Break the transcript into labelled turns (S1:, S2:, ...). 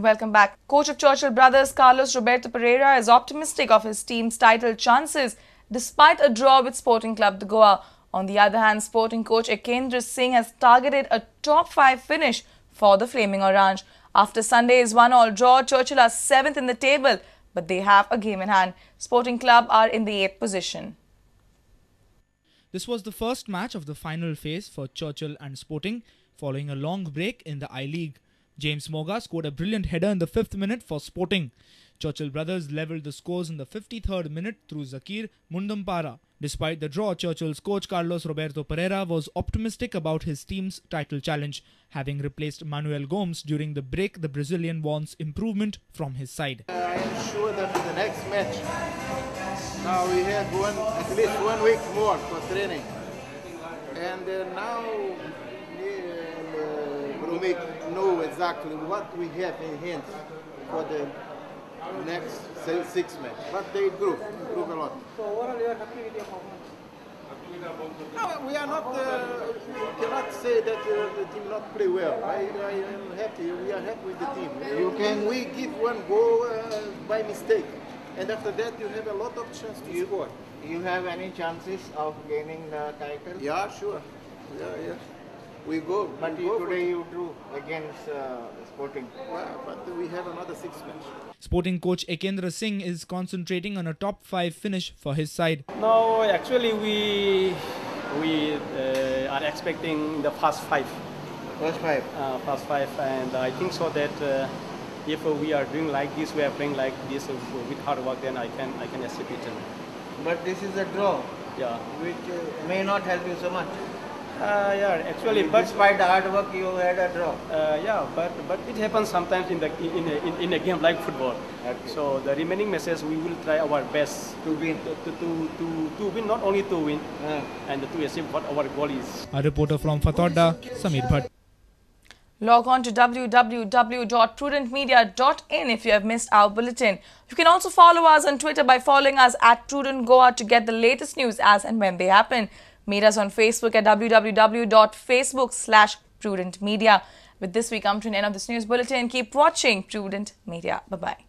S1: Welcome back. Coach of Churchill Brothers, Roberto Pereira, is optimistic of his team's title chances despite a draw with Sporting Club de Goa. On the other hand, Sporting coach Ekendra Singh has targeted a top 5 finish for the Flaming Oranje. After Sunday's 1-all draw, Churchill are 7th in the table, but they have a game in hand. Sporting Club are in the 8th position.
S2: This was the first match of the final phase for Churchill and Sporting, following a long break in the I-League. James Moga scored a brilliant header in the 5th minute for Sporting. Churchill Brothers levelled the scores in the 53rd minute through Zakir Mundampara. Despite the draw, Churchill's coach Roberto Pereira was optimistic about his team's title challenge. Having replaced Manuel Gomes during the break, the Brazilian wants improvement from his side.
S3: I am sure that in the next match, now we have at least 1 week more for training. And now we know exactly what we have in hand for the next 6 matches. But they improve a lot.
S4: So overall, you are happy with your performance?
S3: No, we are not. We cannot say that the team not play well. I am happy. We are happy with the team. We give one goal by mistake, and after that you have a lot of chance to score.
S5: You have any chances of gaining the title?
S3: Yeah, sure. Yeah. We go.
S5: But today you drew against Sporting.
S3: Well, but we have another 6 matches.
S2: Sporting coach Ekendra Singh is concentrating on a top 5 finish for his side.
S6: No, actually we are expecting the first 5.
S5: First 5?
S6: First 5, and I think so that if we are doing like this, we are playing like this with hard work, then I can achieve it.
S5: But this is a draw.
S6: Yeah.
S5: Which may not help you so much.
S6: Yeah, actually, but
S5: despite the hard work, you had a draw.
S6: Yeah, but it happens sometimes in a game like football.
S5: Okay.
S6: So the remaining matches we will try our best
S5: to win.
S6: To win, not only to win, and to achieve what our goal is.
S2: A reporter from Fatodda, Samir Bhatt.
S1: Log on to www.prudentmedia.in if you have missed our bulletin. You can also follow us on Twitter by following us at Prudent Goa to get the latest news as and when they happen. Meet us on Facebook at www.facebook/prudentmedia. With this, we come to an end of this news bulletin. Keep watching Prudent Media. Bye-bye.